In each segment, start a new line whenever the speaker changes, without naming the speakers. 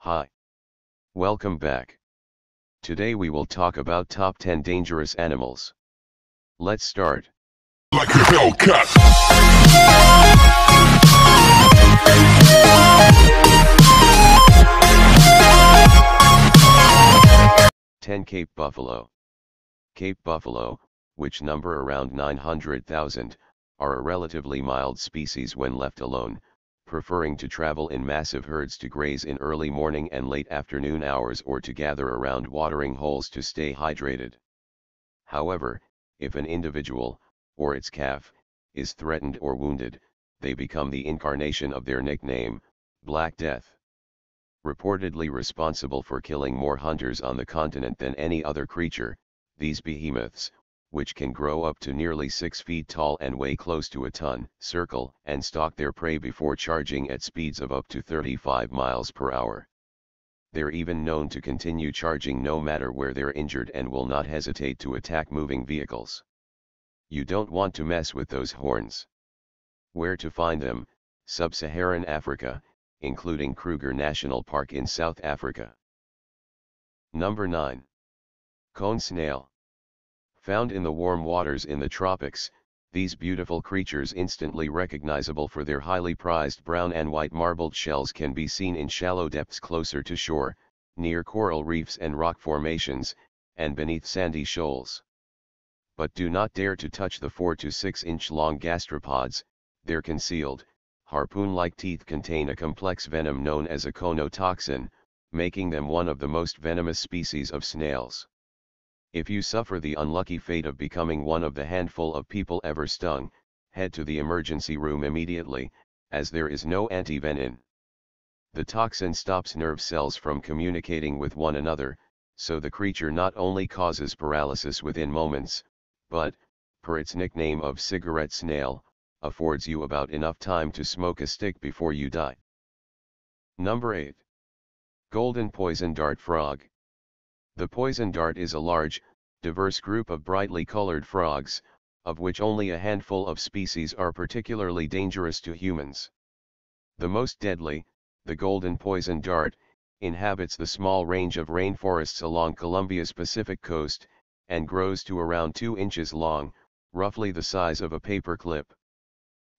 Hi. Welcome back. Today we will talk about top 10 dangerous animals. Let's start.
Like a Hellcat.
10. Cape buffalo. Cape buffalo, which number around 900,000, are a relatively mild species when left alone, preferring to travel in massive herds to graze in early morning and late afternoon hours or to gather around watering holes to stay hydrated. However, if an individual, or its calf, is threatened or wounded, they become the incarnation of their nickname, Black Death. Reportedly responsible for killing more hunters on the continent than any other creature, these behemoths, which can grow up to nearly 6 feet tall and weigh close to a ton, circle and stalk their prey before charging at speeds of up to 35 miles per hour. They're even known to continue charging no matter where they're injured and will not hesitate to attack moving vehicles. You don't want to mess with those horns. Where to find them? Sub-Saharan Africa, including Kruger National Park in South Africa. Number 9. Cone snail. Found in the warm waters in the tropics, these beautiful creatures instantly recognizable for their highly prized brown and white marbled shells can be seen in shallow depths closer to shore, near coral reefs and rock formations, and beneath sandy shoals. But do not dare to touch the 4 to 6 inch long gastropods. Their concealed, harpoon-like teeth contain a complex venom known as a conotoxin, making them one of the most venomous species of snails. If you suffer the unlucky fate of becoming one of the handful of people ever stung, head to the emergency room immediately, as there is no antivenin. The toxin stops nerve cells from communicating with one another, so the creature not only causes paralysis within moments, but, per its nickname of cigarette snail, affords you about enough time to smoke a stick before you die. Number 8. Golden poison dart frog. The poison dart is a large, diverse group of brightly colored frogs, of which only a handful of species are particularly dangerous to humans. The most deadly, the golden poison dart, inhabits the small range of rainforests along Colombia's Pacific coast, and grows to around 2 inches long, roughly the size of a paper clip.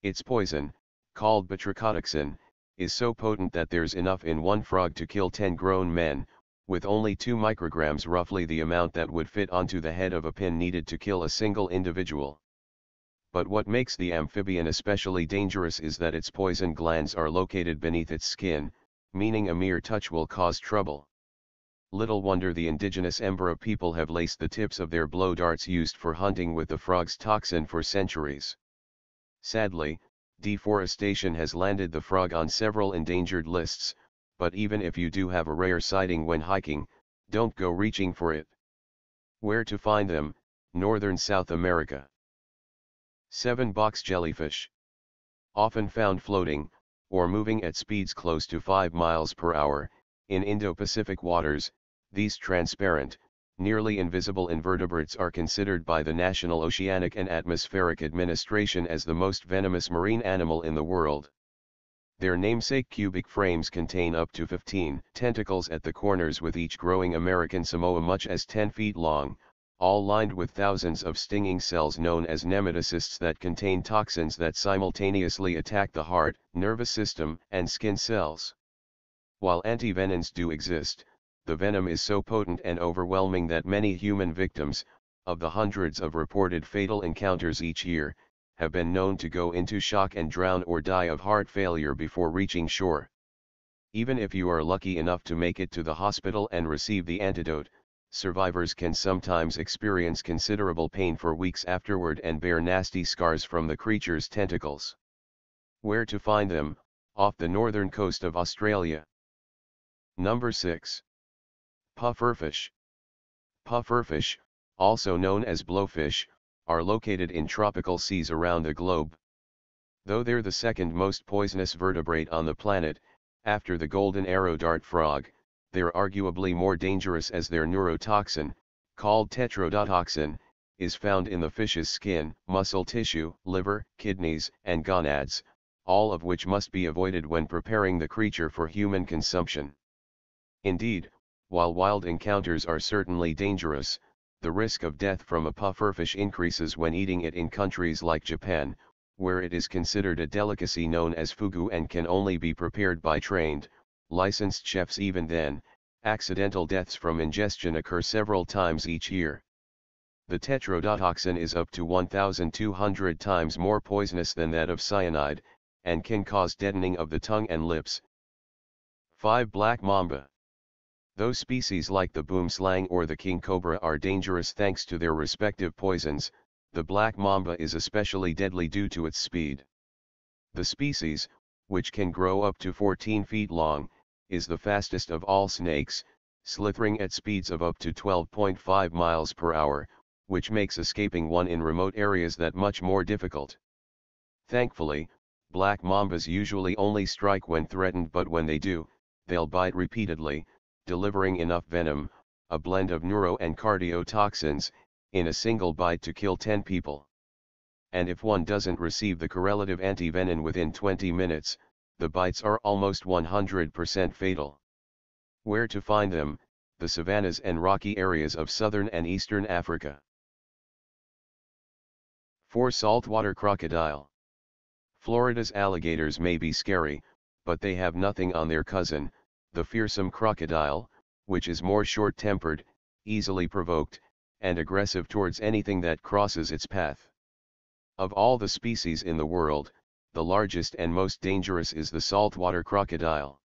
Its poison, called batrachotoxin, is so potent that there's enough in one frog to kill 10 grown men, with only 2 micrograms, roughly the amount that would fit onto the head of a pin needed to kill a single individual. But what makes the amphibian especially dangerous is that its poison glands are located beneath its skin, meaning a mere touch will cause trouble. Little wonder the indigenous Embera people have laced the tips of their blow darts used for hunting with the frog's toxin for centuries. Sadly, deforestation has landed the frog on several endangered lists, but even if you do have a rare sighting when hiking, don't go reaching for it. Where to find them? Northern South America. 7. Box jellyfish. Often found floating, or moving at speeds close to 5 miles per hour, in Indo-Pacific waters, these transparent, nearly invisible invertebrates are considered by the National Oceanic and Atmospheric Administration as the most venomous marine animal in the world. Their namesake cubic frames contain up to 15 tentacles at the corners, with each growing American Samoa much as 10 feet long, all lined with thousands of stinging cells known as nematocysts that contain toxins that simultaneously attack the heart, nervous system, and skin cells. While antivenins do exist, the venom is so potent and overwhelming that many human victims, of the hundreds of reported fatal encounters each year, have been known to go into shock and drown or die of heart failure before reaching shore. Even if you are lucky enough to make it to the hospital and receive the antidote, survivors can sometimes experience considerable pain for weeks afterward and bear nasty scars from the creature's tentacles. Where to find them? Off the northern coast of Australia. Number 6. Pufferfish. Pufferfish, also known as blowfish, are located in tropical seas around the globe. Though they're the second most poisonous vertebrate on the planet, after the golden arrow dart frog, they're arguably more dangerous as their neurotoxin, called tetrodotoxin, is found in the fish's skin, muscle tissue, liver, kidneys, and gonads, all of which must be avoided when preparing the creature for human consumption. Indeed, while wild encounters are certainly dangerous, the risk of death from a pufferfish increases when eating it in countries like Japan, where it is considered a delicacy known as fugu and can only be prepared by trained, licensed chefs. Even then, accidental deaths from ingestion occur several times each year. The tetrodotoxin is up to 1,200 times more poisonous than that of cyanide, and can cause deadening of the tongue and lips. 5. Black mamba. Though species like the boomslang or the king cobra are dangerous thanks to their respective poisons, the black mamba is especially deadly due to its speed. The species, which can grow up to 14 feet long, is the fastest of all snakes, slithering at speeds of up to 12.5 miles per hour, which makes escaping one in remote areas that much more difficult. Thankfully, black mambas usually only strike when threatened, but when they do, they'll bite repeatedly, delivering enough venom, a blend of neuro and cardiotoxins, in a single bite to kill 10 people. And if one doesn't receive the correlative antivenin within 20 minutes, the bites are almost 100% fatal. Where to find them? The savannas and rocky areas of southern and eastern Africa. 4. Saltwater crocodile. Florida's alligators may be scary, but they have nothing on their cousin, the fearsome crocodile, which is more short-tempered, easily provoked, and aggressive towards anything that crosses its path. Of all the species in the world, the largest and most dangerous is the saltwater crocodile.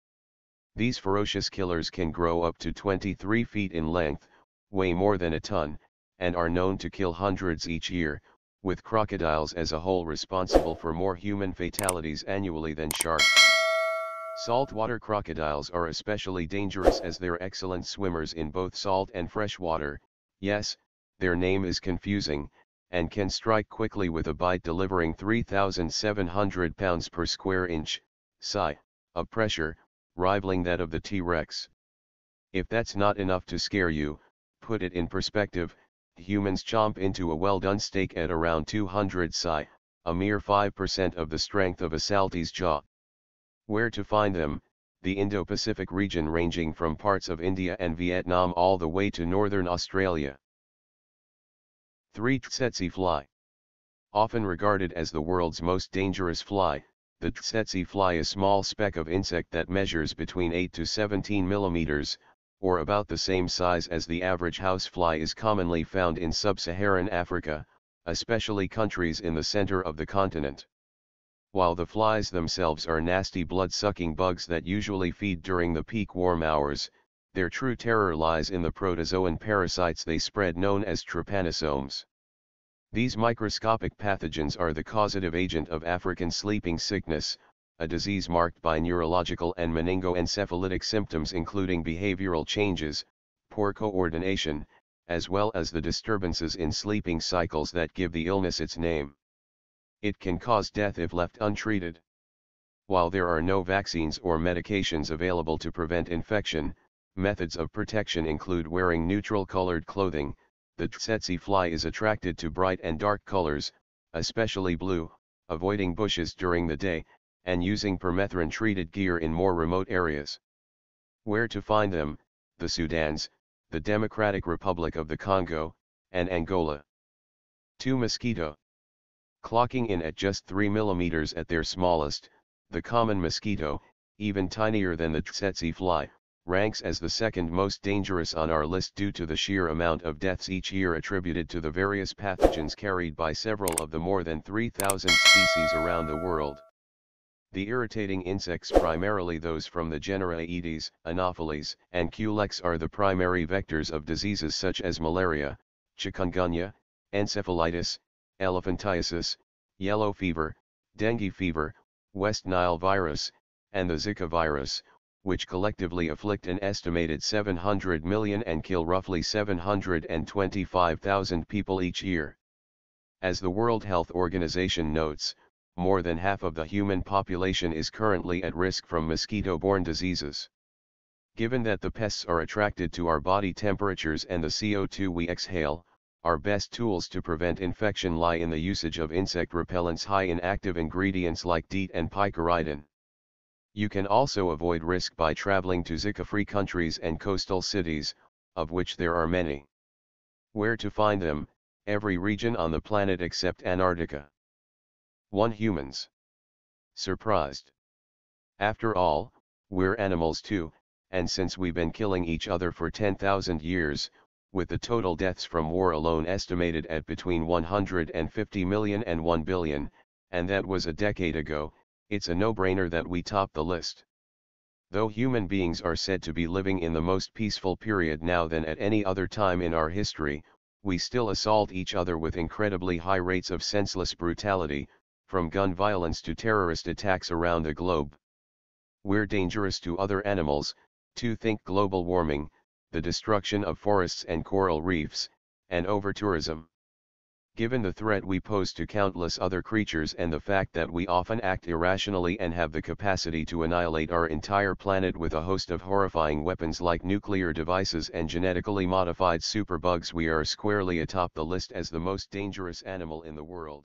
These ferocious killers can grow up to 23 feet in length, weigh more than a ton, and are known to kill hundreds each year, with crocodiles as a whole responsible for more human fatalities annually than sharks. Saltwater crocodiles are especially dangerous as they're excellent swimmers in both salt and fresh water. Yes, their name is confusing, and can strike quickly with a bite, delivering 3,700 pounds per square inch, psi, of pressure, rivaling that of the T-Rex. If that's not enough to scare you, put it in perspective. Humans chomp into a well-done steak at around 200 psi, a mere 5% of the strength of a saltie's jaw. Where to find them? The Indo-Pacific region, ranging from parts of India and Vietnam all the way to northern Australia. 3. Tsetse fly. Often regarded as the world's most dangerous fly, the tsetse fly, a small speck of insect that measures between 8 to 17 millimeters, or about the same size as the average housefly, is commonly found in sub-Saharan Africa, especially countries in the center of the continent. While the flies themselves are nasty blood-sucking bugs that usually feed during the peak warm hours, their true terror lies in the protozoan parasites they spread, known as trypanosomes. These microscopic pathogens are the causative agent of African sleeping sickness, a disease marked by neurological and meningoencephalitic symptoms including behavioral changes, poor coordination, as well as the disturbances in sleeping cycles that give the illness its name. It can cause death if left untreated. While there are no vaccines or medications available to prevent infection, methods of protection include wearing neutral-colored clothing. The tsetse fly is attracted to bright and dark colors, especially blue, avoiding bushes during the day, and using permethrin-treated gear in more remote areas. Where to find them? The Sudans, the Democratic Republic of the Congo, and Angola. 2. Mosquito. Clocking in at just 3 millimeters at their smallest, the common mosquito, even tinier than the tsetse fly, ranks as the second most dangerous on our list due to the sheer amount of deaths each year attributed to the various pathogens carried by several of the more than 3,000 species around the world. The irritating insects, primarily those from the genera Aedes, Anopheles, and Culex, are the primary vectors of diseases such as malaria, chikungunya, encephalitis, elephantiasis, yellow fever, dengue fever, West Nile virus, and the Zika virus, which collectively afflict an estimated 700 million and kill roughly 725,000 people each year. As the World Health Organization notes, more than half of the human population is currently at risk from mosquito-borne diseases. Given that the pests are attracted to our body temperatures and the CO2 we exhale, our best tools to prevent infection lie in the usage of insect repellents high in active ingredients like DEET and picaridin. You can also avoid risk by traveling to Zika-free countries and coastal cities, of which there are many. Where to find them? Every region on the planet except Antarctica. 1. Humans. Surprised? After all, we're animals too, and since we've been killing each other for 10,000 years, with the total deaths from war alone estimated at between 150 million and 1 billion, and that was a decade ago, it's a no-brainer that we top the list. Though human beings are said to be living in the most peaceful period now than at any other time in our history, we still assault each other with incredibly high rates of senseless brutality, from gun violence to terrorist attacks around the globe. We're dangerous to other animals, to think global warming, the destruction of forests and coral reefs, and over-tourism. Given the threat we pose to countless other creatures and the fact that we often act irrationally and have the capacity to annihilate our entire planet with a host of horrifying weapons like nuclear devices and genetically modified superbugs, we are squarely atop the list as the most dangerous animal in the world.